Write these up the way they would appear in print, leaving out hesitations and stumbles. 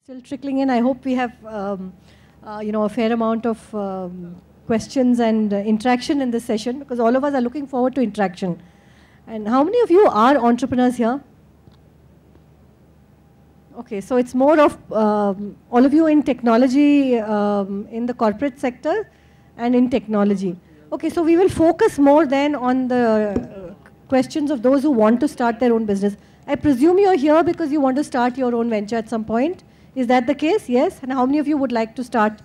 still trickling in. I hope we have, a fair amount of questions and interaction in this session, because all of us are looking forward to interaction. And how many of you are entrepreneurs here? Okay, so it's more of all of you in technology, in the corporate sector and in technology. Okay, so we will focus more then on the questions of those who want to start their own business. I presume you're here because you want to start your own venture at some point. Is that the case? Yes? And how many of you would like to start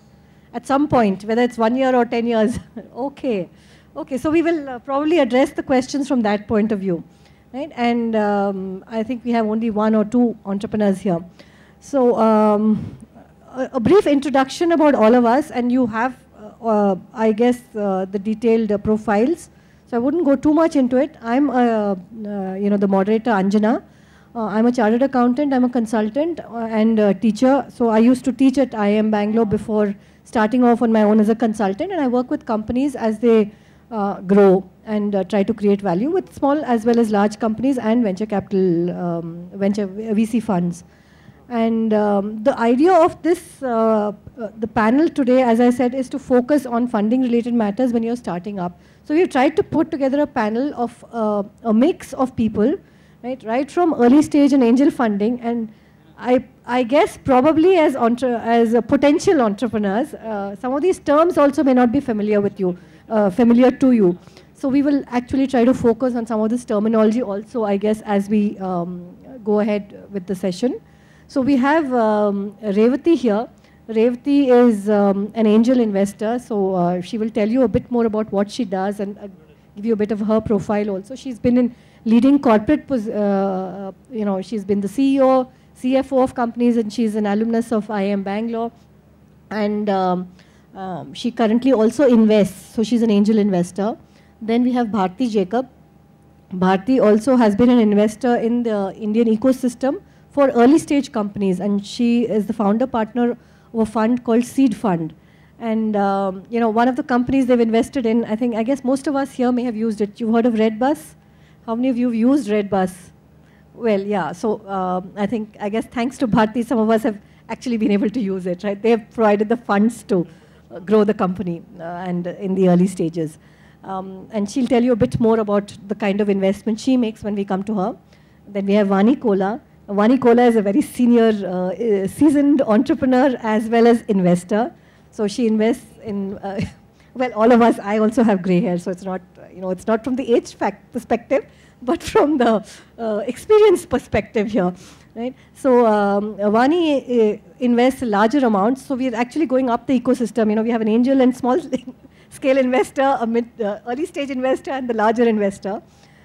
at some point, whether it's 1 year or 10 years? Okay. Okay, so we will probably address the questions from that point of view. Right? And I think we have only 1 or 2 entrepreneurs here. So a brief introduction about all of us, and you have, I guess, the detailed profiles. So I wouldn't go too much into it. I'm, the moderator, Anjana. I'm a chartered accountant, I'm a consultant and a teacher. So I used to teach at IIM Bangalore before starting off on my own as a consultant, and I work with companies as they grow and try to create value with small as well as large companies and venture capital, venture VC funds. And the idea of this, the panel today, as I said, is to focus on funding related matters when you're starting up. So we've tried to put together a panel of a mix of people, right from early stage and angel funding, and I guess probably as potential entrepreneurs, some of these terms also may not be familiar with you, familiar to you. So we will actually try to focus on some of this terminology also, I guess, as we go ahead with the session. So we have Revati here. Revati is an angel investor, so she will tell you a bit more about what she does and give you a bit of her profile also. She's been in leading corporate, she's been the CEO, CFO of companies, and she's an alumnus of IIM Bangalore. And she currently also invests, so she's an angel investor. Then we have Bharti Jacob. Bharti also has been an investor in the Indian ecosystem for early stage companies, and she is the founder partner of a fund called Seed Fund. And one of the companies they've invested in, I guess most of us here may have used it. You've heard of Redbus? How many of you have used Redbus? Well, yeah, so I guess thanks to Bharti, some of us have actually been able to use it, right? They have provided the funds to grow the company and in the early stages. And she'll tell you a bit more about the kind of investment she makes when we come to her. Then we have Vani Kola. Vani Kola is a very senior, seasoned entrepreneur as well as investor. So she invests in, well, all of us, I also have gray hair, so it's not, it's not from the age perspective, but from the experience perspective here, right? So Vani invests larger amounts, so we're actually going up the ecosystem. We have an angel and small scale investor, a early stage investor, and the larger investor,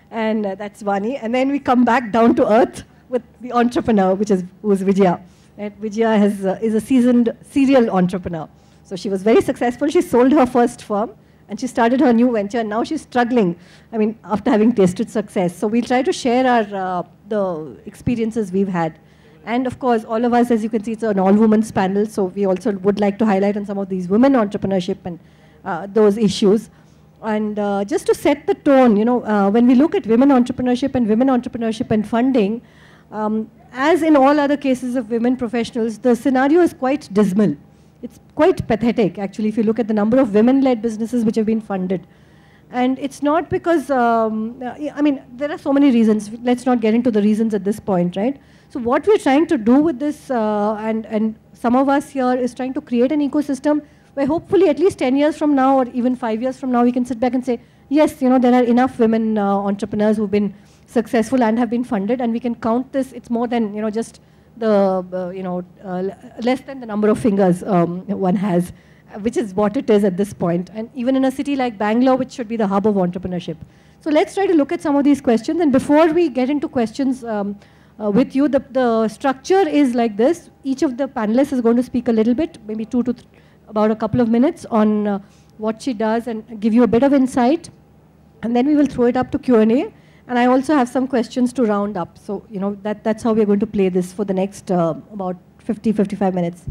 and that's Vani. And then we come back down to earth with the entrepreneur, who's Vijaya. Right? Vijaya is a seasoned serial entrepreneur. So she was very successful. She sold her first firm, and she started her new venture, and now she's struggling, after having tasted success. So we'll try to share the experiences we've had. And of course, all of us, as you can see, it's an all-women's panel, so we also would like to highlight on some of these women entrepreneurship and those issues. And just to set the tone, when we look at women entrepreneurship and funding, as in all other cases of women professionals, the scenario is quite dismal. It's quite pathetic, actually, if you look at the number of women-led businesses which have been funded. And it's not because, there are so many reasons. Let's not get into the reasons at this point, right? So what we're trying to do with this, and some of us here, is trying to create an ecosystem where hopefully at least 10 years from now or even 5 years from now, we can sit back and say, yes, there are enough women entrepreneurs who've been successful and have been funded, and we can count this. It's more than, just the, less than the number of fingers one has, which is what it is at this point. And even in a city like Bangalore, which should be the hub of entrepreneurship. So let's try to look at some of these questions. And before we get into questions with you, the structure is like this. Each of the panelists is going to speak a little bit, maybe about a couple of minutes on what she does and give you a bit of insight. And then we will throw it up to Q&A. And I also have some questions to round up. So, that's how we're going to play this for the next about 55 minutes.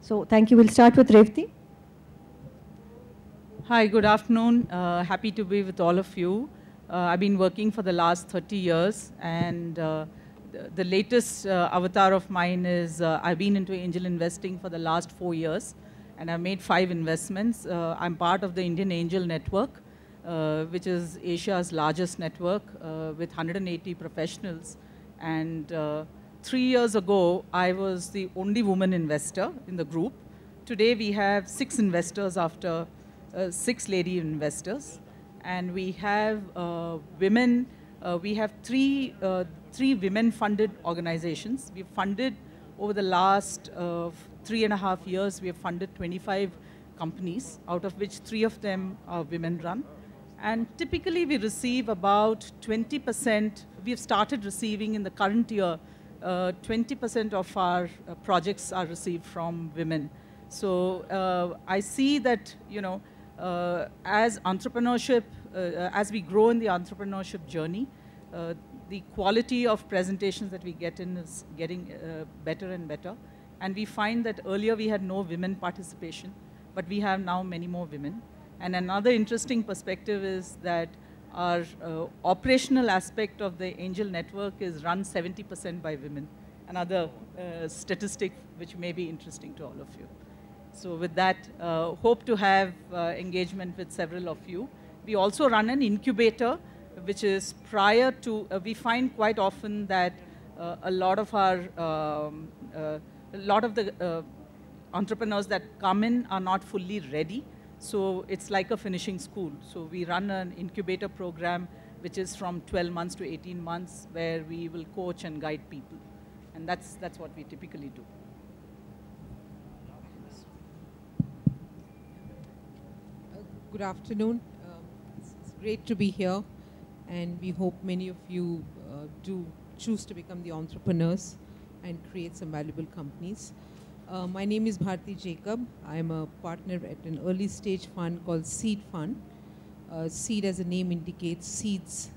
So thank you. We'll start with Revati. Hi, good afternoon. Happy to be with all of you. I've been working for the last 30 years, and the latest avatar of mine is I've been into angel investing for the last 4 years, and I've made 5 investments. I'm part of the Indian Angel Network, which is Asia's largest network with 180 professionals. And 3 years ago, I was the only woman investor in the group. Today, we have 6 investors after 6 lady investors. And we have women, we have three women-funded organizations. We've funded, over the last 3.5 years, we have funded 25 companies, out of which 3 of them are women-run. And typically, we receive about 20%. We have started receiving in the current year, 20% of our projects are received from women. So I see that, you know, as entrepreneurship, as we grow in the entrepreneurship journey, the quality of presentations that we get in is getting better and better. And we find that earlier we had no women participation, but we have now many more women. And another interesting perspective is that our operational aspect of the angel network is run 70% by women. Another statistic which may be interesting to all of you. So with that, hope to have engagement with several of you. We also run an incubator, which is prior to, we find quite often that a lot of the entrepreneurs that come in are not fully ready. So it's like a finishing school. So we run an incubator program, which is from 12 months to 18 months, where we will coach and guide people. And that's what we typically do. Good afternoon. It's great to be here, and we hope many of you do choose to become the entrepreneurs and create some valuable companies. My name is Bharti Jacob. I'm a partner at an early stage fund called Seed Fund. Seed, as the name indicates, seeds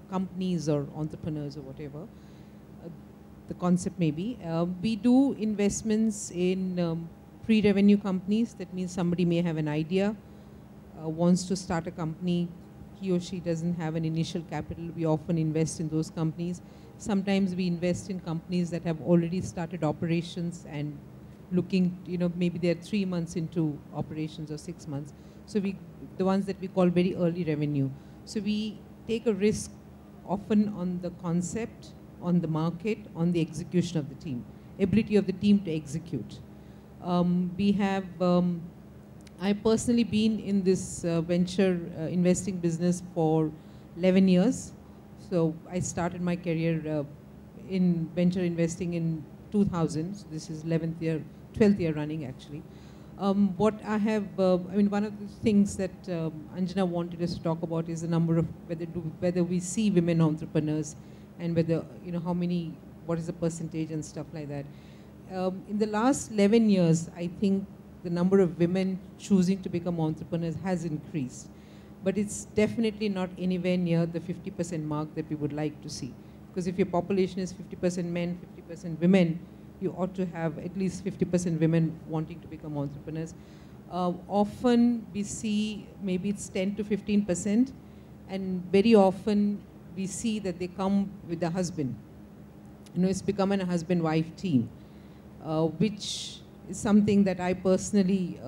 companies or entrepreneurs or whatever the concept may be. We do investments in pre-revenue companies. That means somebody may have an idea, wants to start a company. He or she doesn't have an initial capital. We often invest in those companies. Sometimes we invest in companies that have already started operations and looking, you know, maybe they're 3 months into operations or 6 months. So the ones that we call very early revenue. So we take a risk often on the concept, on the market, on the execution of the team, ability of the team to execute. We have, I personally been in this venture investing business for 11 years. So I started my career in venture investing in 2000. So this is 12th year running actually. What I have, I mean, one of the things that Anjana wanted us to talk about is the number of, whether we see women entrepreneurs and whether, you know, how many, what is the percentage and stuff like that. In the last 11 years, I think the number of women choosing to become entrepreneurs has increased. But it's definitely not anywhere near the 50% mark that we would like to see. Because if your population is 50% men, 50% women, you ought to have at least 50% women wanting to become entrepreneurs. Often we see maybe it's 10 to 15%, and very often we see that they come with a husband. You know, it's become a husband-wife team, which is something that I personally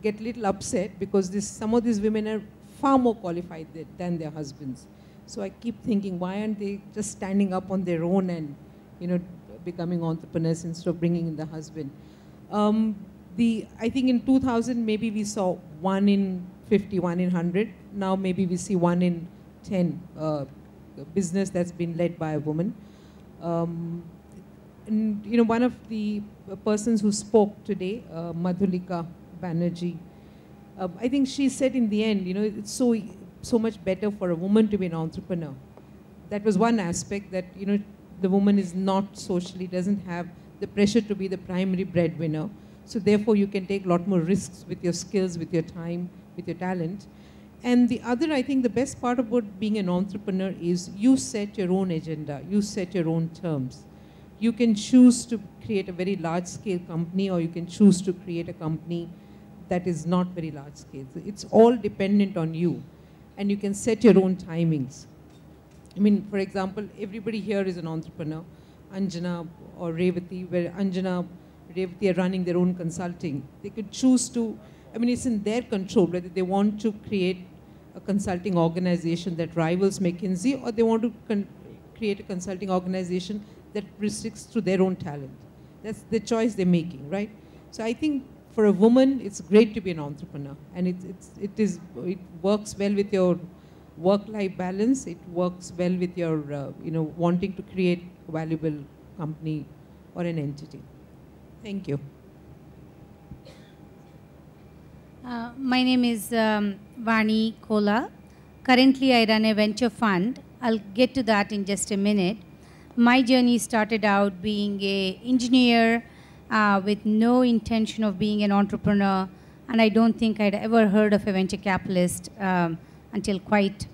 get a little upset, because some of these women are far more qualified than their husbands. So I keep thinking, why aren't they just standing up on their own and, you know, becoming entrepreneurs instead of bringing in the husband? I think in 2000, maybe we saw 1 in 50, 1 in 100. Now maybe we see 1 in 10 business that's been led by a woman. And, you know, one of the persons who spoke today, Madhulika Banerjee, I think she said in the end, you know, it's so much better for a woman to be an entrepreneur. That was one aspect, that, you know, the woman is not socially, doesn't have the pressure to be the primary breadwinner. So therefore you can take a lot more risks with your skills, with your time, with your talent. And the other, I think the best part about being an entrepreneur is you set your own agenda, you set your own terms. You can choose to create a very large scale company, or you can choose to create a company that is not very large scale. So it's all dependent on you, and you can set your own timings. I mean, for example, everybody here is an entrepreneur. Anjana or Revati, where Anjana, Revati are running their own consulting. They could choose to, I mean, it's in their control whether they want to create a consulting organization that rivals McKinsey, or they want to create a consulting organization that restricts to their own talent. That's the choice they're making, right? So I think for a woman, it's great to be an entrepreneur, and it works well with your work-life balance. It works well with your, wanting to create a valuable company or an entity. Thank you. My name is Vani Kola. Currently, I run a venture fund. I'll get to that in just a minute. My journey started out being an engineer with no intention of being an entrepreneur, and I don't think I'd ever heard of a venture capitalist until quite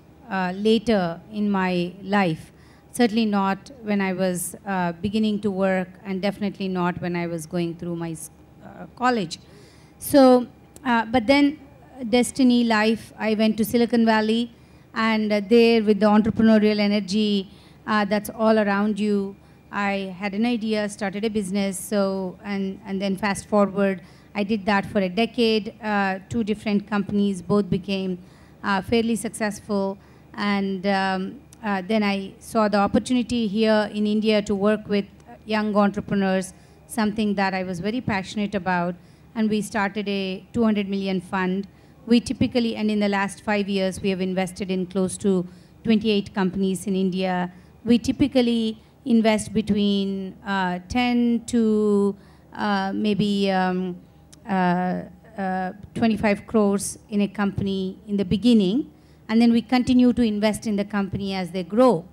later in my life. Certainly not when I was beginning to work, and definitely not when I was going through my college. So, but then destiny, life, I went to Silicon Valley, and there with the entrepreneurial energy that's all around you, I had an idea, started a business, so, and then fast forward, I did that for a decade, 2 different companies, both became fairly successful, and then I saw the opportunity here in India to work with young entrepreneurs, something that I was very passionate about, and we started a 200 million fund. We typically, and in the last 5 years, we have invested in close to 28 companies in India. We typically invest between 10 to maybe 25 crores in a company in the beginning, and then we continue to invest in the company as they grow.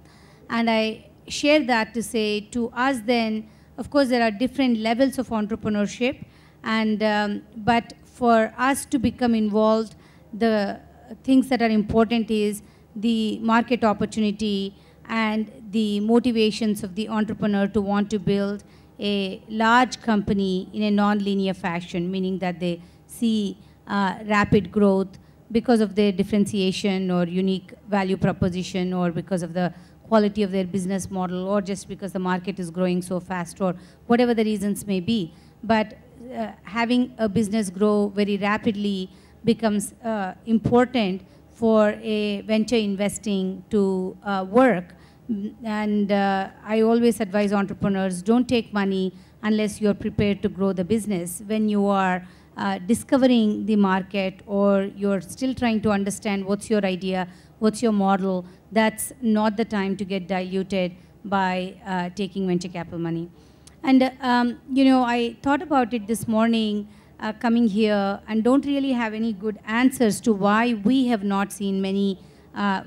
And I share that to say, to us then, of course, there are different levels of entrepreneurship, and but for us to become involved, the things that are important is the market opportunity and the motivations of the entrepreneur to want to build a large company in a non-linear fashion, meaning that they see rapid growth because of their differentiation or unique value proposition, or because of the quality of their business model, or just because the market is growing so fast, or whatever the reasons may be. But having a business grow very rapidly becomes important for a venture investing to work. And I always advise entrepreneurs, don't take money unless you're prepared to grow the business. When you are discovering the market, or you're still trying to understand what's your idea, what's your model, that's not the time to get diluted by taking venture capital money. And I thought about it this morning coming here, and don't really have any good answers to why we have not seen many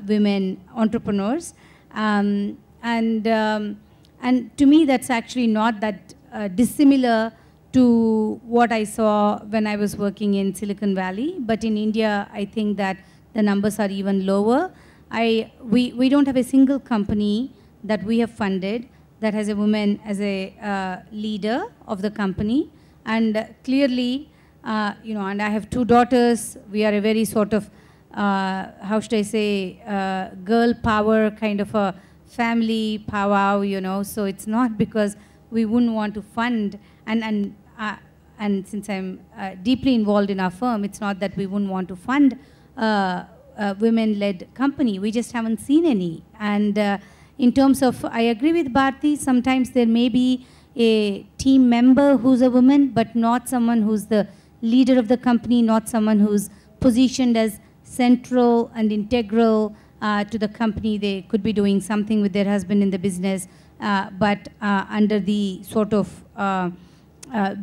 women entrepreneurs. And to me, that's actually not that dissimilar to what I saw when I was working in Silicon Valley. But in India, I think that the numbers are even lower. We don't have a single company that we have funded that has a woman as a leader of the company. And clearly, and I have 2 daughters. We are a very sort of, how should I say, girl power kind of a family powwow, so it's not because we wouldn't want to fund, and since I'm deeply involved in our firm, it's not that we wouldn't want to fund a women-led company. We just haven't seen any. And in terms of, I agree with Bharti, sometimes there may be a team member who's a woman, but not someone who's the leader of the company, not someone who's positioned as central and integral to the company. They could be doing something with their husband in the business, but under the sort of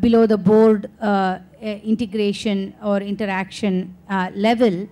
below the board integration or interaction level.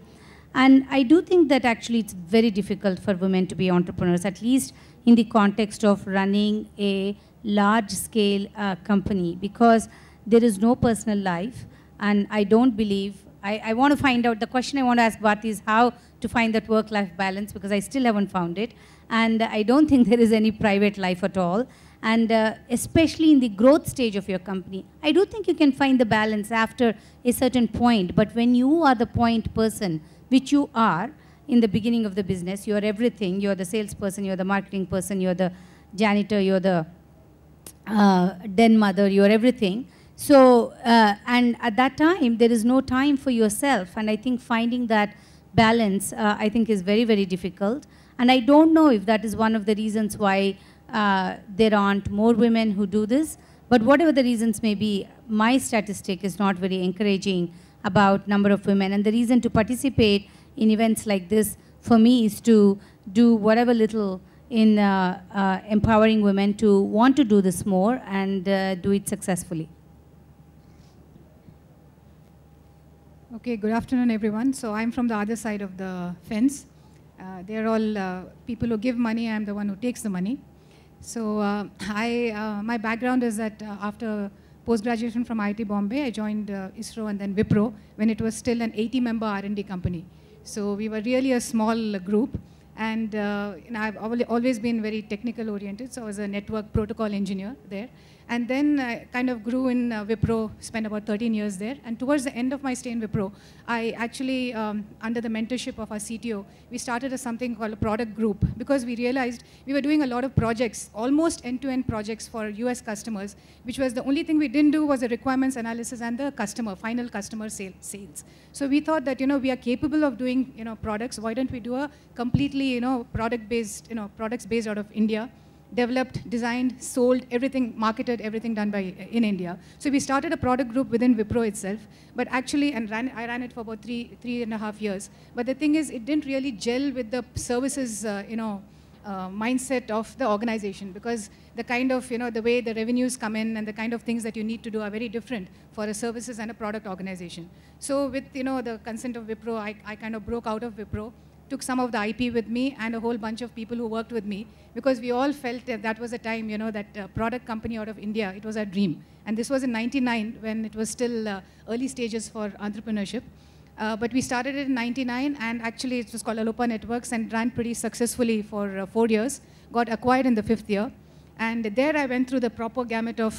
And I do think that actually it's very difficult for women to be entrepreneurs, at least in the context of running a large-scale company, because there is no personal life, and I don't believe, I want to find out, the question I want to ask Bharti is how to find that work-life balance, because I still haven't found it, and I don't think there is any private life at all, and especially in the growth stage of your company. I do think you can find the balance after a certain point, but when you are the point person, which you are, in the beginning of the business. You're everything. You're the salesperson, you're the marketing person, you're the janitor, you're the den mother, you're everything. So, and at that time, there is no time for yourself. And I think finding that balance, I think, is very, very difficult. And I don't know if that is one of the reasons why there aren't more women who do this. But whatever the reasons may be, my statistic is not very encouraging about number of women. And the reason to participate in events like this, for me, is to do whatever little in empowering women to want to do this more and do it successfully. Okay, good afternoon, everyone. So I'm from the other side of the fence. They're all people who give money. I'm the one who takes the money. So my background is that after post-graduation from IIT Bombay, I joined ISRO and then Wipro when it was still an 80-member R&D company. So we were really a small group. And I've always been very technical oriented, so I was a network protocol engineer there. And then I kind of grew in Wipro, spent about 13 years there. And towards the end of my stay in Wipro, I actually, under the mentorship of our CTO, we started something called a product group, because we realized we were doing a lot of projects, almost end-to-end projects for US customers, which was the only thing we didn't do was the requirements analysis and the final customer sales. So we thought that, we are capable of doing, products. Why don't we do a completely, product-based, products based out of India, developed, designed, sold, everything, marketed, everything done in India. So we started a product group within Wipro itself, but actually, I ran it for about three and a half years. But the thing is, it didn't really gel with the services, mindset of the organization, because the kind of, the way the revenues come in and the kind of things that you need to do are very different for a services and a product organization. So with, the consent of Wipro, I kind of broke out of Wipro, took some of the IP with me and a whole bunch of people who worked with me, because we all felt that was a time, that product company out of India, it was our dream. And this was in '99 when it was still early stages for entrepreneurship. But we started it in '99, and actually it was called Alopa Networks and ran pretty successfully for 4 years, got acquired in the 5th year. And there I went through the proper gamut of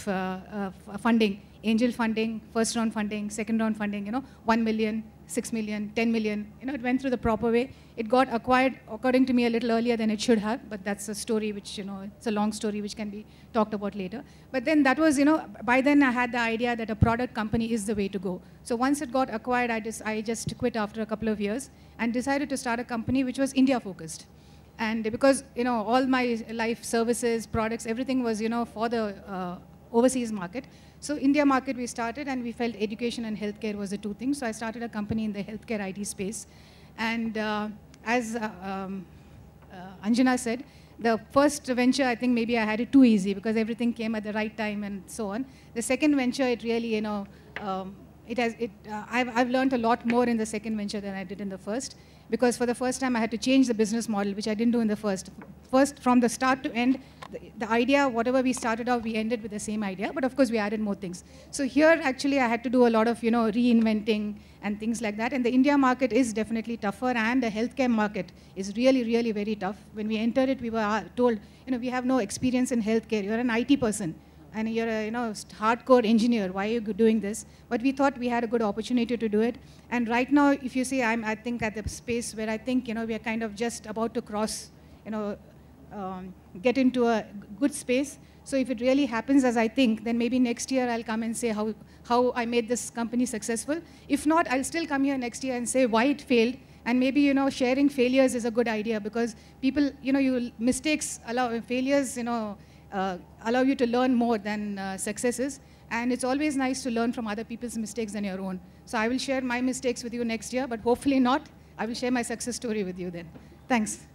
funding, angel funding, first round funding, second round funding, 1 million, 6 million, 10 million, it went through the proper way. It got acquired, according to me, a little earlier than it should have, but that's a story which, it's a long story which can be talked about later. But then that was, by then I had the idea that a product company is the way to go. So once it got acquired, I just quit after a couple of years and decided to start a company which was India focused. And because, all my life, services, products, everything was, for the overseas market. So India market we started, and we felt education and healthcare was the two things. So I started a company in the healthcare IT space. And as Anjana said, the first venture, I think maybe I had it too easy because everything came at the right time and so on. The second venture, it really, I've learned a lot more in the second venture than I did in the first, because for the first time I had to change the business model, which I didn't do in the first. First, from the start to end, the idea, whatever we started off, we ended with the same idea, but of course we added more things. So here, actually, I had to do a lot of, reinventing and things like that. And the India market is definitely tougher, and the healthcare market is really, really very tough. When we entered it, we were told, we have no experience in healthcare. You're an IT person, and you're a, hardcore engineer. Why are you doing this? But we thought we had a good opportunity to do it. And right now, if you see, I think at the space where I think, we are kind of just about to cross, get into a good space. So if it really happens as I think, then maybe next year I'll come and say how I made this company successful. If not, I'll still come here next year and say why it failed. And maybe, sharing failures is a good idea, because people, mistakes allow, failures, allow you to learn more than successes. And it's always nice to learn from other people's mistakes than your own. So I will share my mistakes with you next year, but hopefully not. I will share my success story with you then. Thanks.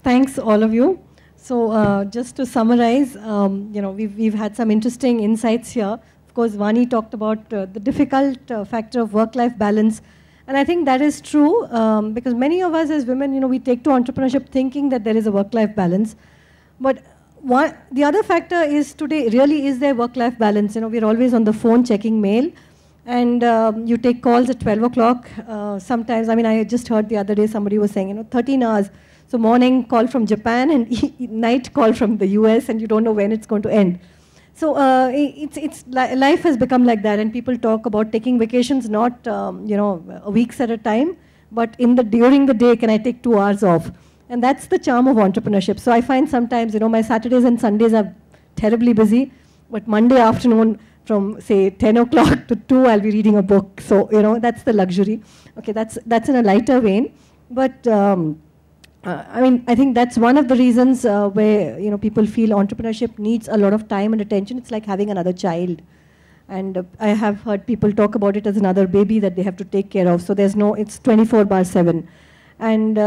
Thanks, all of you. So just to summarize, we've had some interesting insights here. Of course, Vani talked about the difficult factor of work-life balance. And I think that is true, because many of us as women, we take to entrepreneurship thinking that there is a work-life balance. But the other factor is today, really, is there work-life balance? We're always on the phone checking mail, and you take calls at 12 o'clock. Sometimes, I just heard the other day somebody was saying, 13 hours. So morning call from Japan and night call from the US, and you don't know when it's going to end. So life has become like that, and people talk about taking vacations not weeks at a time, but during the day, can I take 2 hours off? And that's the charm of entrepreneurship. So I find sometimes, my Saturdays and Sundays are terribly busy, but Monday afternoon from say 10 o'clock to 2, I'll be reading a book. So that's the luxury. Okay, that's in a lighter vein, but. I think that's one of the reasons where people feel entrepreneurship needs a lot of time and attention. It's like having another child, and I have heard people talk about it as another baby that they have to take care of. So it's 24/7, and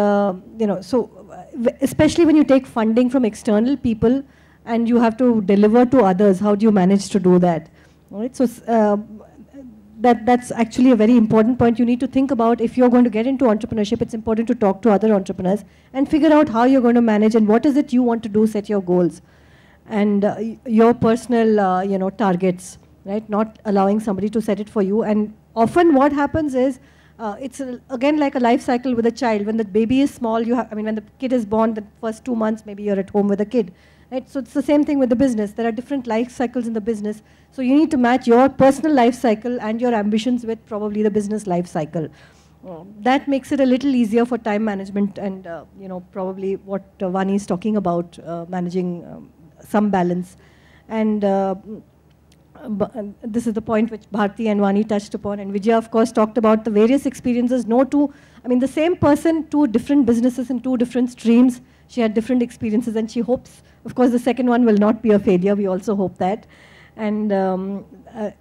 especially when you take funding from external people and you have to deliver to others, how do you manage to do that? Right? So that's actually a very important point. You need to think about, if you're going to get into entrepreneurship, it's important to talk to other entrepreneurs and figure out how you're going to manage and what is it you want to do, set your goals and your personal targets, right? Not allowing somebody to set it for you. And often what happens is, it's again like a life cycle with a child. When the baby is small, when the kid is born, the first 2 months, maybe you're at home with the kid. Right? So it's the same thing with the business. There are different life cycles in the business. So you need to match your personal life cycle and your ambitions with probably the business life cycle. That makes it a little easier for time management and probably what Vani is talking about, managing some balance. And this is the point which Bharti and Vani touched upon, and Vijaya of course talked about the various experiences. The same person, 2 different businesses in 2 different streams. She had different experiences, and she hopes, of course, the second one will not be a failure. We also hope that. And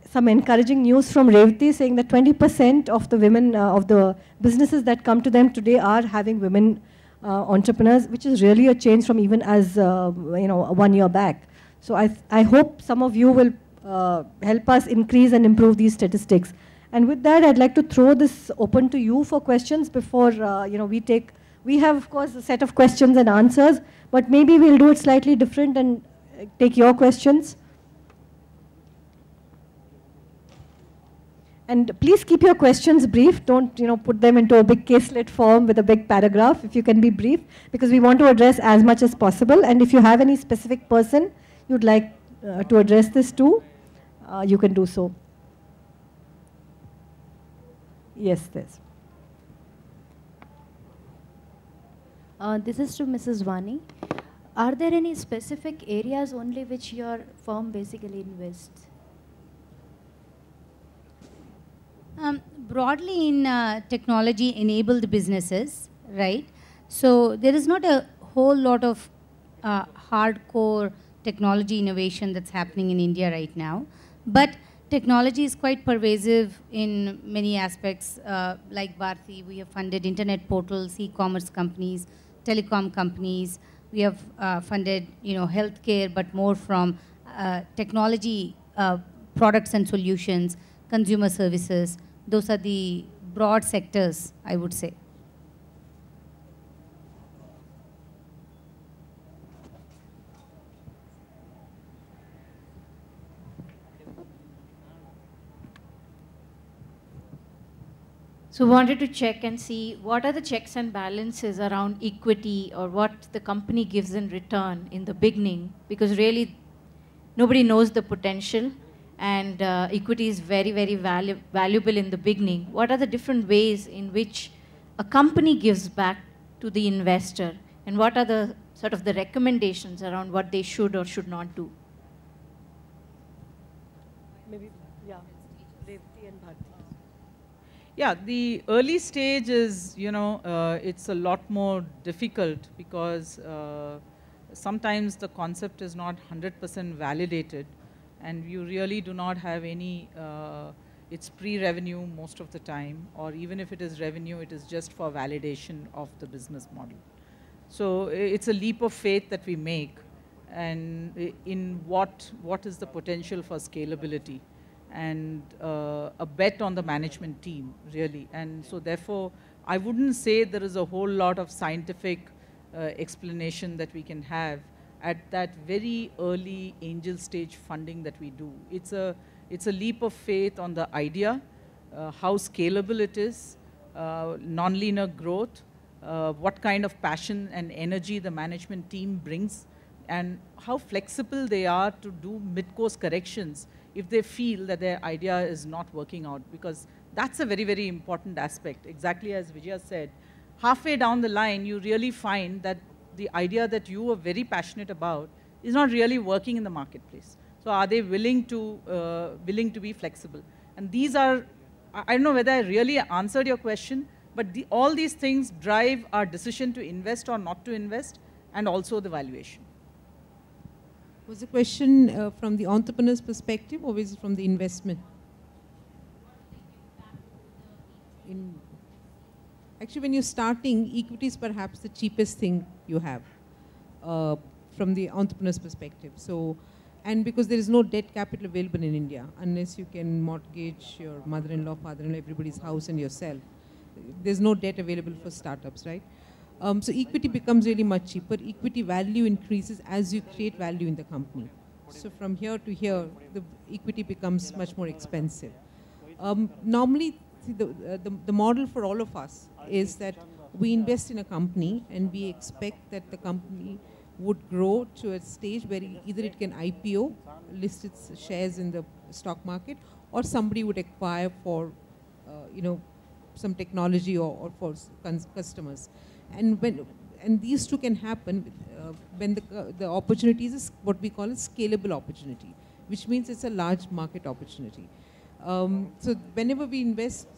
some encouraging news from Revati saying that 20% of the women of the businesses that come to them today are having women entrepreneurs, which is really a change from even as 1 year back. So I hope some of you will help us increase and improve these statistics. And with that, I'd like to throw this open to you for questions before we have, of course, a set of questions and answers, but maybe we'll do it slightly different and take your questions. And please keep your questions brief. Don't put them into a big caselet form with a big paragraph. If you can be brief, because we want to address as much as possible. And if you have any specific person you'd like to address this to, you can do so. Yes, there's. This is to Mrs. Vani. Are there any specific areas only which your firm basically invests? Broadly in technology-enabled businesses, right? So there is not a whole lot of hardcore technology innovation that's happening in India right now. But technology is quite pervasive in many aspects. Like Bharti, we have funded internet portals, e-commerce companies, telecom companies. We have funded, healthcare, but more from technology products and solutions, consumer services. Those are the broad sectors, I would say. So wanted to check and see what are the checks and balances around equity or what the company gives in return in the beginning, because really nobody knows the potential and equity is very, very valuable in the beginning. What are the different ways in which a company gives back to the investor, and what are the sort of the recommendations around what they should or should not do? Maybe, yeah, Revati and Bharti. Yeah, the early stage is, it's a lot more difficult because sometimes the concept is not 100% validated, and you really do not have any, it's pre-revenue most of the time, or even if it is revenue, it is just for validation of the business model. So it's a leap of faith that we make, and in what is the potential for scalability, and a bet on the management team, really. And so therefore, I wouldn't say there is a whole lot of scientific explanation that we can have at that very early angel stage funding that we do. It's a leap of faith on the idea, how scalable it is, non-linear growth, what kind of passion and energy the management team brings, and how flexible they are to do mid-course corrections if they feel that their idea is not working out, because that's a very, very important aspect. Exactly as Vijaya said, halfway down the line, you really find that the idea that you were very passionate about is not really working in the marketplace. So are they willing to be flexible? And these are, I don't know whether I really answered your question, but all these things drive our decision to invest or not to invest, and also the valuation. Was the question from the entrepreneur's perspective, or was it from the investment? Actually, when you're starting, equity is perhaps the cheapest thing you have from the entrepreneur's perspective. So, and because there is no debt capital available in India, unless you can mortgage your mother-in-law, father-in-law, everybody's house and yourself. There's no debt available for startups, right? So equity becomes really much cheaper. Equity value increases as you create value in the company. So from here to here, the equity becomes much more expensive. Normally, the model for all of us is that we invest in a company and we expect that the company would grow to a stage where either it can IPO, list its shares in the stock market, or somebody would acquire for, some technology or for customers. And these two can happen when the opportunity is what we call a scalable opportunity, which means it's a large market opportunity. So whenever we invest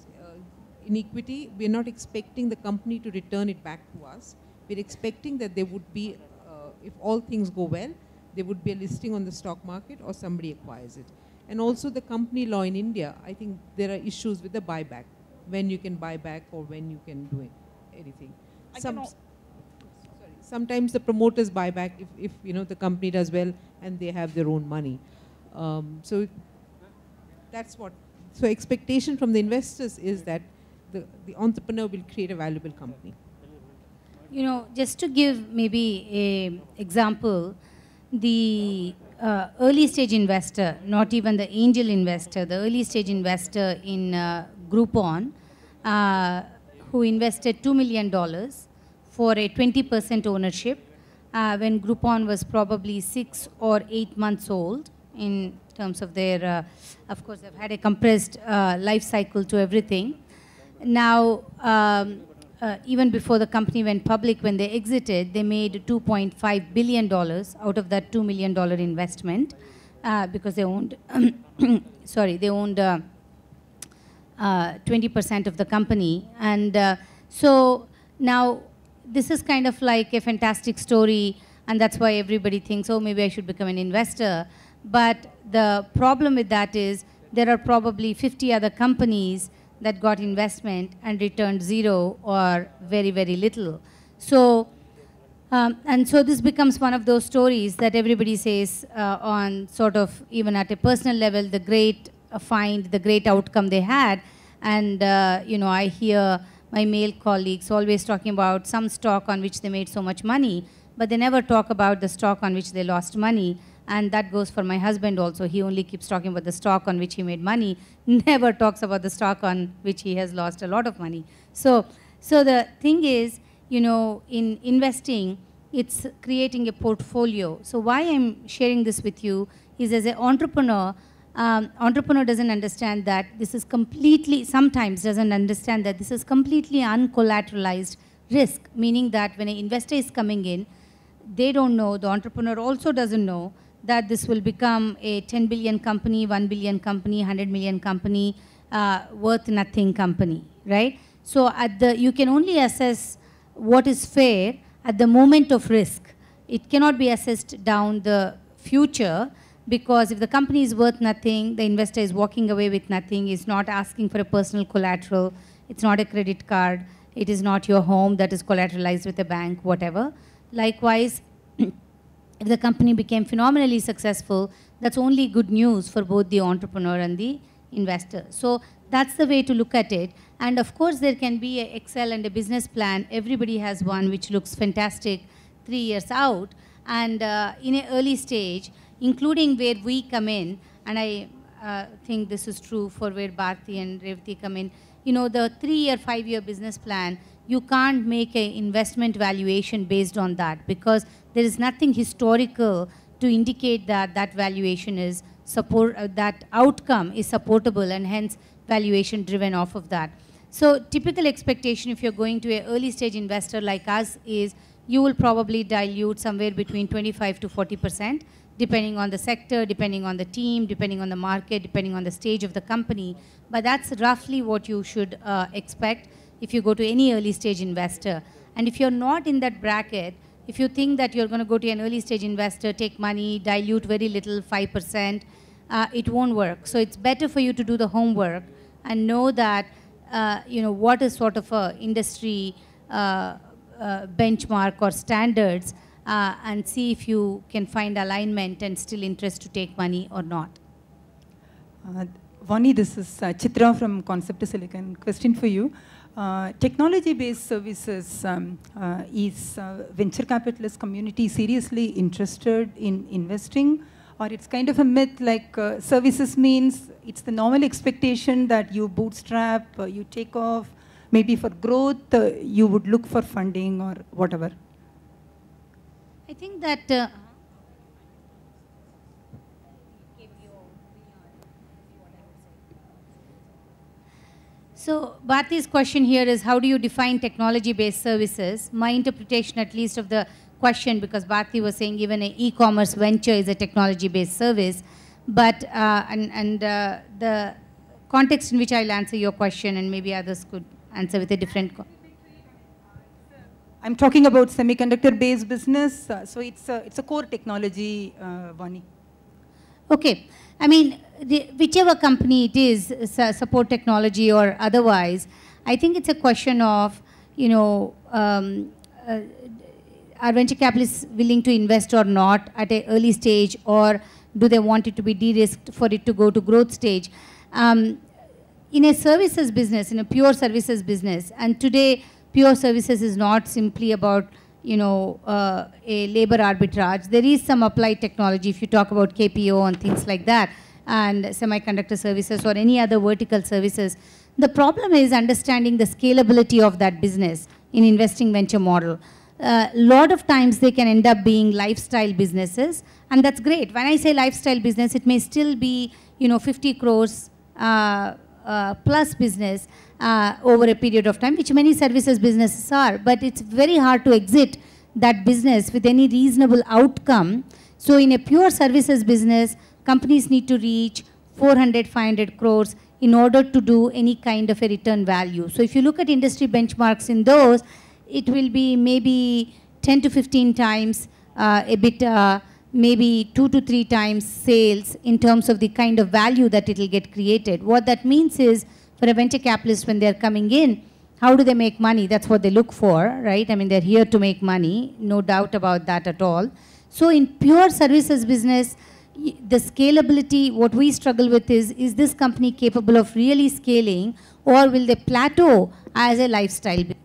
in equity, we're not expecting the company to return it back to us. We're expecting that there would be, if all things go well, there would be a listing on the stock market or somebody acquires it. And also the company law in India, I think there are issues with the buyback, when you can buy back or when you can do anything. Sometimes the promoters buy back if the company does well and they have their own money. So that's what. So expectation from the investors is that the entrepreneur will create a valuable company. Just to give maybe an example, the early stage investor, not even the angel investor, the early stage investor in Groupon, who invested $2 million for a 20% ownership when Groupon was probably 6 or 8 months old in terms of their, of course, they've had a compressed life cycle to everything. Now, even before the company went public, when they exited, they made $2.5 billion out of that $2 million investment because they owned, they owned 20% of the company. And so now this is kind of like a fantastic story, and that's why everybody thinks, oh, maybe I should become an investor. But the problem with that is there are probably 50 other companies that got investment and returned zero or very, very little. So, and so this becomes one of those stories that everybody says on sort of, even at a personal level, the great find, the great outcome they had. And, I hear my male colleagues always talking about some stock on which they made so much money, but they never talk about the stock on which they lost money. And that goes for my husband also. He only keeps talking about the stock on which he made money, never talks about the stock on which he has lost a lot of money. So the thing is, in investing, it's creating a portfolio. So why I'm sharing this with you is, as an entrepreneur, entrepreneur doesn't understand that this is completely, sometimes doesn't understand that this is completely uncollateralized risk, meaning that when an investor is coming in, they don't know, the entrepreneur also doesn't know that this will become a 10 billion company, 1 billion company, 100 million company, worth nothing company, right? So you can only assess what is fair at the moment of risk. It cannot be assessed down the future, because if the company is worth nothing, the investor is walking away with nothing, is not asking for a personal collateral, it's not a credit card, it is not your home that is collateralized with a bank, whatever. Likewise, if the company became phenomenally successful, that's only good news for both the entrepreneur and the investor. So that's the way to look at it. And of course, there can be an Excel and a business plan. Everybody has one which looks fantastic 3 years out. And in an early stage, including where we come in, and I think this is true for where Bharti and Revati come in, the 3-year, 5-year business plan you can't make an investment valuation based on that, because there is nothing historical to indicate that that valuation is that outcome is supportable, and hence valuation driven off of that. So typical expectation if you're going to an early stage investor like us is you will probably dilute somewhere between 25 to 40%, depending on the sector, depending on the team, depending on the market, depending on the stage of the company. But that's roughly what you should expect if you go to any early stage investor. And if you're not in that bracket, if you think that you're going to go to an early stage investor, take money, dilute very little, 5%, it won't work. So it's better for you to do the homework and know that, what is sort of a industry benchmark or standards, and see if you can find alignment and still interest to take money or not. Vani, this is Chitra from Concept to Silicon. Question for you. Technology-based services, is venture capitalist community seriously interested in investing? Or it's kind of a myth, like services means it's the normal expectation that you bootstrap, you take off, maybe for growth, you would look for funding or whatever. I think that so Bharti's question here is, how do you define technology-based services? My interpretation, at least, of the question, because Bharti was saying even an e-commerce venture is a technology-based service, but the context in which I'll answer your question, and maybe others could answer with a different. I'm talking about semiconductor-based business, so it's a core technology, Vani. Okay, I mean, whichever company it is, support technology or otherwise, I think it's a question of, are venture capitalists willing to invest or not at an early stage, or do they want it to be de-risked for it to go to growth stage? In a services business, in a pure services business, and today pure services is not simply about a labor arbitrage. There is some applied technology if you talk about KPO and things like that, and semiconductor services or any other vertical services. The problem is understanding the scalability of that business in investing venture model. Lot of times they can end up being lifestyle businesses, and that's great. When I say lifestyle business, it may still be 50 crores plus business over a period of time, which many services businesses are, but it's very hard to exit that business with any reasonable outcome. So in a pure services business, companies need to reach 400, 500 crores in order to do any kind of a return value. So if you look at industry benchmarks in those, it will be maybe 10 to 15 times EBITDA, maybe 2 to 3 times sales in terms of the kind of value that it will get created. What that means is, for a venture capitalist, when they're coming in, how do they make money? That's what they look for, right? I mean, they're here to make money, no doubt about that at all. So in pure services business, the scalability, what we struggle with is this company capable of really scaling, or will they plateau as a lifestyle business?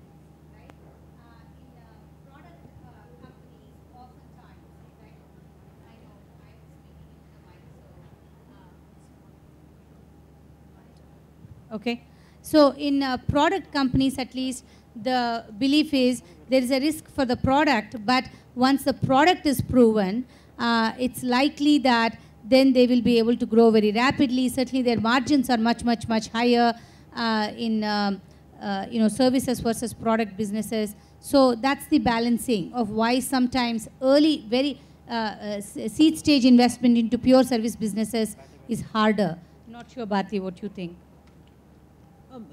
Okay, so in product companies, at least, the belief is there is a risk for the product, but once the product is proven, it's likely that then they will be able to grow very rapidly. Certainly their margins are much, much, much higher in services versus product businesses. So that's the balancing of why sometimes early, very seed stage investment into pure service businesses is harder. Not sure, Bharti, what you think.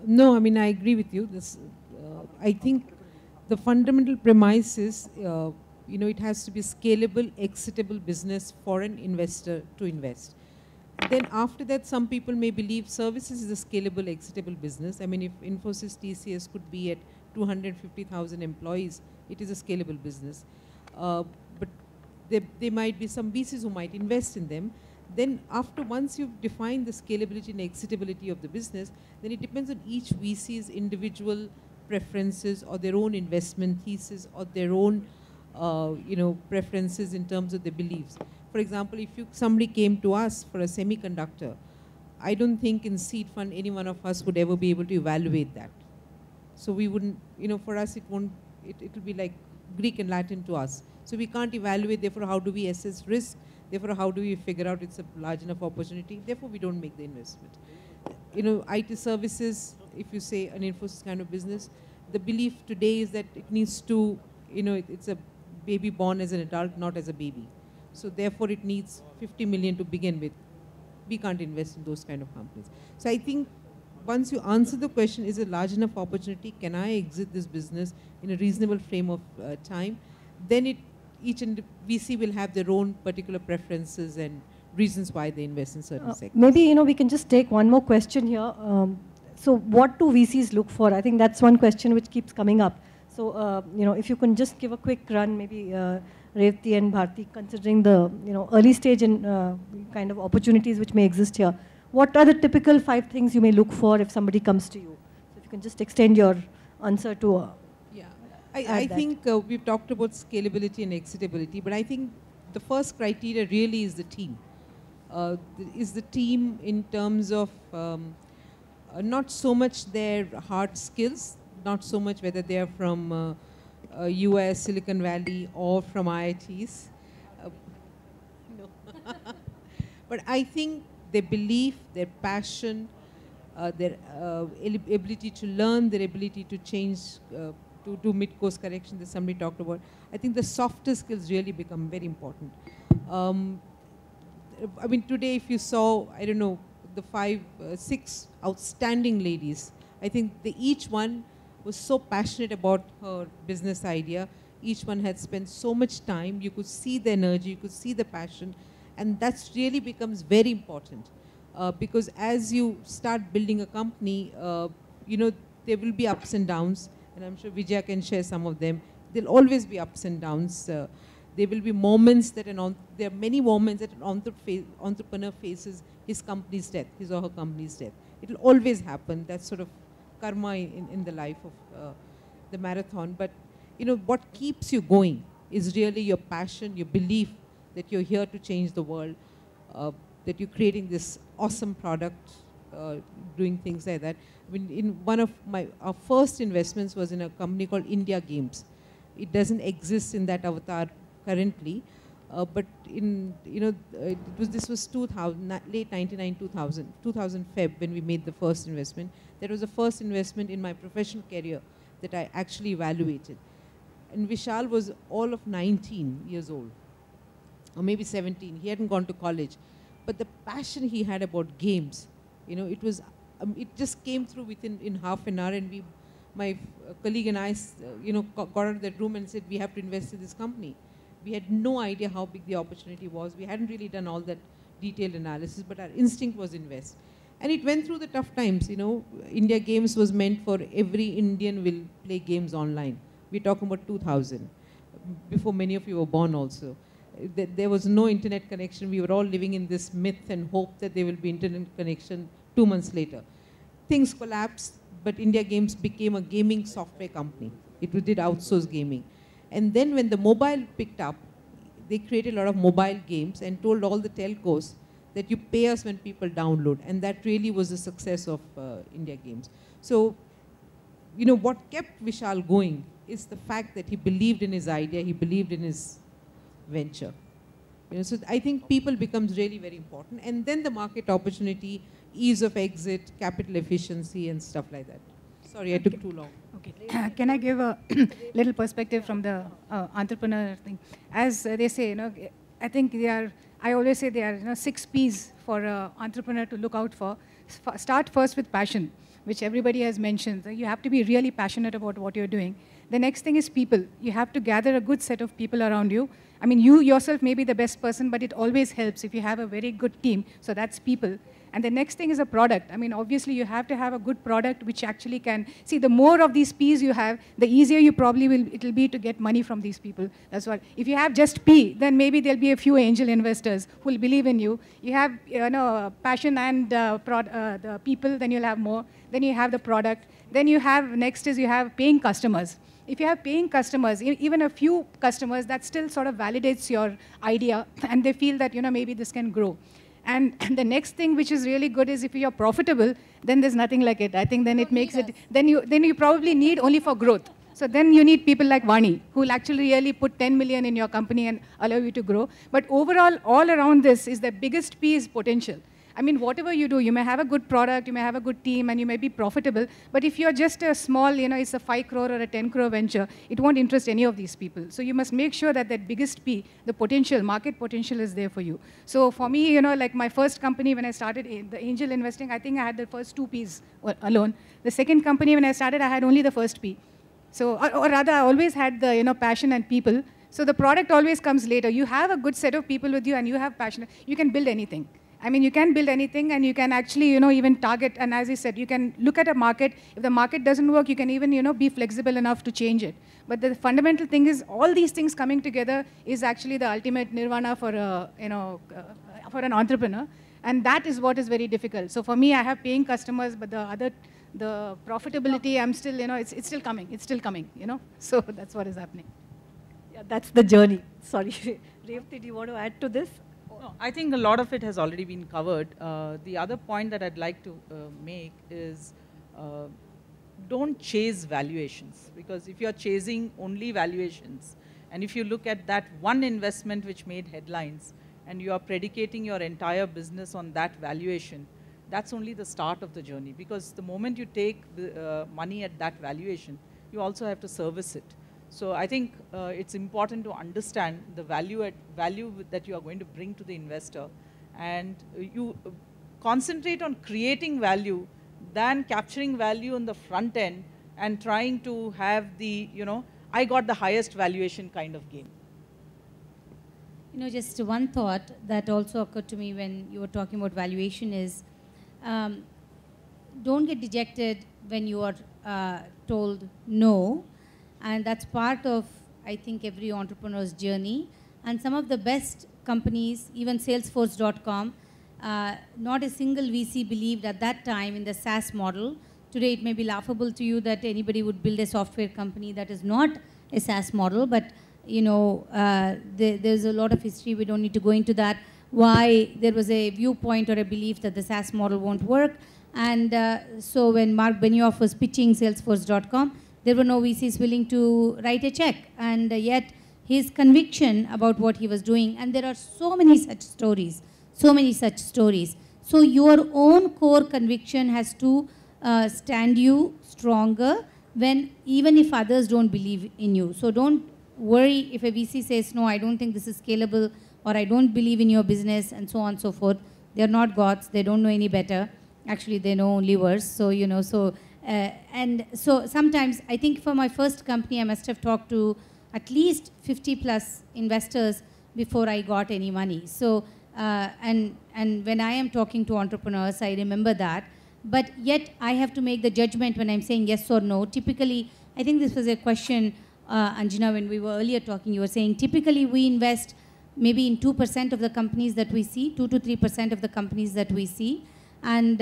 No, I mean, I agree with you. I think the fundamental premise is, it has to be scalable, exitable business for an investor to invest. Then after that, some people may believe services is a scalable, exitable business. I mean, if Infosys TCS could be at 250,000 employees, it is a scalable business. But there might be some VCs who might invest in them. Then once you've defined the scalability and exitability of the business, then it depends on each VC's individual preferences or their own investment thesis or their own, preferences in terms of their beliefs. For example, if somebody came to us for a semiconductor, I don't think in seed fund any one of us would ever be able to evaluate that. So we wouldn't, for us it won't, it will be like Greek and Latin to us. So we can't evaluate, therefore how do we assess risk, therefore how do we figure out it's a large enough opportunity, therefore we don't make the investment. IT services, if you say an Infosys kind of business, the belief today is that it needs to, it's a baby born as an adult, not as a baby. So therefore it needs 50 million to begin with. We can't invest in those kind of companies. So I think once you answer the question, is it large enough opportunity, can I exit this business in a reasonable frame of time, then each VC will have their own particular preferences and reasons why they invest in certain sectors. Maybe, we can just take one more question here. So what do VCs look for? I think that's one question which keeps coming up. So, if you can just give a quick run, maybe Revati and Bharti, considering the, early stage and kind of opportunities which may exist here. What are the typical 5 things you may look for if somebody comes to you? So if you can just extend your answer to yeah, I think we've talked about scalability and exitability, but I think the first criteria really is the team. Is the team in terms of not so much their hard skills, not so much whether they are from US, Silicon Valley, or from IITs. No. But I think their belief, their passion, their ability to learn, their ability to change, to do mid-course correction that somebody talked about. I think the softer skills really become very important. I mean, today if you saw, I don't know, the 6 outstanding ladies, I think each one was so passionate about her business idea. Each one had spent so much time. You could see the energy, you could see the passion, and that's really becomes very important. Because as you start building a company, there will be ups and downs, and I'm sure Vijaya can share some of them. There'll always be ups and downs. There will be moments that there are many moments that an entrepreneur faces his company's death, his or her company's death. It will always happen. That's sort of karma in the life of the marathon. But what keeps you going is really your passion, your belief that you're here to change the world, that you're creating this awesome product, doing things like that. I mean, in one of our first investments was in a company called India Games. It doesn't exist in that avatar currently, but this was 2000, late 99, 2000 Feb when we made the first investment. That was the first investment in my professional career that I actually evaluated. And Vishal was all of 19 years old, or maybe 17. He hadn't gone to college, but the passion he had about games, it was, it just came through in half an hour, and my colleague and I, got out of that room and said, we have to invest in this company. We had no idea how big the opportunity was. We hadn't really done all that detailed analysis, but our instinct was invest. And it went through the tough times, India Games was meant for every Indian will play games online. We're talking about 2000, before many of you were born also. There was no internet connection. We were all living in this myth and hope that there will be internet connection 2 months later. Things collapsed, but India Games became a gaming software company. It did outsource gaming. And then when the mobile picked up, they created a lot of mobile games and told all the telcos that you pay us when people download. And that really was the success of India Games. So, what kept Vishal going is the fact that he believed in his idea, he believed in his venture. So I think people becomes really very important. And then the market opportunity, ease of exit, capital efficiency, and stuff like that. Sorry, I took too long. Okay. Can I give a little perspective from the entrepreneur thing? As they say, I think I always say there are 6 P's for an entrepreneur to look out for. Start first with passion, which everybody has mentioned. You have to be really passionate about what you're doing. The next thing is people. You have to gather a good set of people around you. I mean, you yourself may be the best person, but it always helps if you have a very good team. So that's people. And the next thing is a product. I mean, obviously, you have to have a good product which actually can, see, the more of these P's you have, the easier you probably it'll be to get money from these people. That's what. If you have just P, then maybe there'll be a few angel investors who will believe in you. You have, passion and the people, then you'll have more. Then you have the product. Then you have, next is you have paying customers. If you have paying customers, even a few customers, that still sort of validates your idea, and they feel that, maybe this can grow. And the next thing which is really good is if you're profitable, then there's nothing like it. I think then it makes it, then you probably need only for growth. So then you need people like Vani, who will actually really put 10 million in your company and allow you to grow. But overall, all around this is the biggest P is potential. I mean, whatever you do, you may have a good product, you may have a good team, and you may be profitable. But if you're just a small, it's a 5 crore or a 10 crore venture, it won't interest any of these people. So you must make sure that that biggest P, the potential, market potential is there for you. So for me, like my first company, when I started the angel investing, I think I had the first 2 Ps alone. The second company, when I started, I had only the first P. So, or rather, I always had the, passion and people. So the product always comes later. You have a good set of people with you and you have passion. You can build anything. I mean, you can build anything and you can actually, even target. And as I said, you can look at a market. If the market doesn't work, you can even, be flexible enough to change it. But the fundamental thing is all these things coming together is actually the ultimate nirvana for, for an entrepreneur. And that is what is very difficult. So for me, I have paying customers, but the profitability, I'm still, it's still coming. It's still coming, So that's what is happening. Yeah, that's the journey. Sorry. Revati, do you want to add to this? No, I think a lot of it has already been covered. The other point that I'd like to make is don't chase valuations, because if you're chasing only valuations, and if you look at that one investment which made headlines, and you are predicating your entire business on that valuation, that's only the start of the journey, because the moment you take the, money at that valuation, you also have to service it. So I think it's important to understand the value that you are going to bring to the investor, and you concentrate on creating value than capturing value on the front end and trying to have the, I got the highest valuation kind of game. Just one thought that also occurred to me when you were talking about valuation is, don't get dejected when you are told no. And that's part of, I think, every entrepreneur's journey. And some of the best companies, even Salesforce.com, not a single VC believed at that time in the SaaS model. Today, it may be laughable to you that anybody would build a software company that is not a SaaS model, but there's a lot of history. We don't need to go into that. Why there was a viewpoint or a belief that the SaaS model won't work. And so when Mark Benioff was pitching Salesforce.com, there were no VCs willing to write a check. And yet his conviction about what he was doing, and there are so many such stories, so many such stories. So your own core conviction has to stand you stronger even if others don't believe in you. So don't worry if a VC says, no, I don't think this is scalable, or I don't believe in your business, and so on and so forth. They're not gods. They don't know any better. Actually, they know only worse. So, and so sometimes, I think for my first company, I must have talked to at least 50 plus investors before I got any money. So, and when I am talking to entrepreneurs, I remember that. But yet, I have to make the judgment when I'm saying yes or no. Typically, I think this was a question, Anjana, when we were earlier talking, you were saying, typically we invest maybe in 2% of the companies that we see, 2 to 3% of the companies that we see. And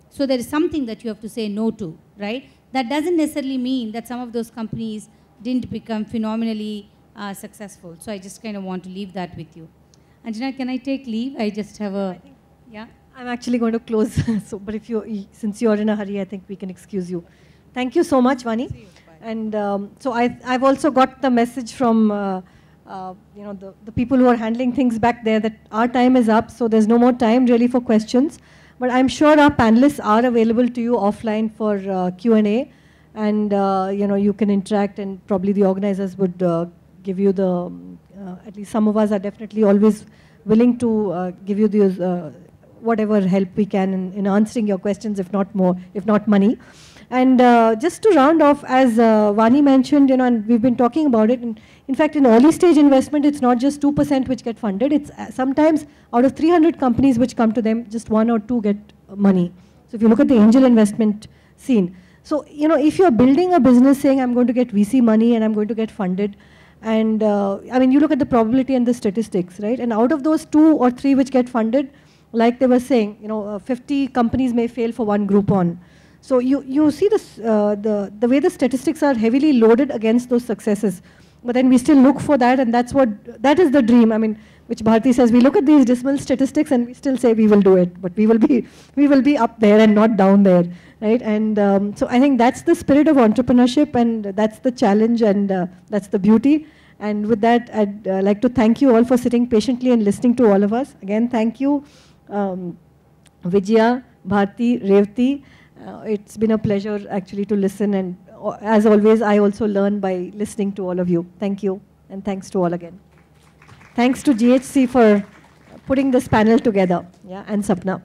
so there is something that you have to say no to, right? That doesn't necessarily mean that some of those companies didn't become phenomenally successful. So I just kind of want to leave that with you. Anjana, can I take leave? I just have a, yeah? I'm actually going to close, but since you're in a hurry, I think we can excuse you. Thank you so much, Vani. And so I've also got the message from the people who are handling things back there that our time is up, so there's no more time really for questions. But I'm sure our panelists are available to you offline for Q&A, and you can interact, and probably the organizers would give you the, at least some of us are definitely always willing to give you the whatever help we can in answering your questions, if not more, if not money. And just to round off, as Vani mentioned, and we've been talking about it, and in fact, in early stage investment, it's not just 2% which get funded. It's sometimes out of 300 companies which come to them, just 1 or 2 get money. So if you look at the angel investment scene. So, if you're building a business saying, I'm going to get VC money and I'm going to get funded, and I mean, you look at the probability and the statistics, right? And out of those 2 or 3 which get funded, like they were saying, 50 companies may fail for one Groupon. So you see this, the way the statistics are heavily loaded against those successes. but then we still look for that, and that is the dream. I mean, which Bharti says, we look at these dismal statistics and we still say we will do it, but we will be up there and not down there, right? And so I think that's the spirit of entrepreneurship, and that's the challenge, and that's the beauty. And with that, I'd like to thank you all for sitting patiently and listening to all of us. Again, thank you, Vijaya, Bharti, Revati. It's been a pleasure actually to listen, and as always, I also learn by listening to all of you. Thank you, and thanks to all again. Thanks to GHC for putting this panel together, yeah, and Sapna.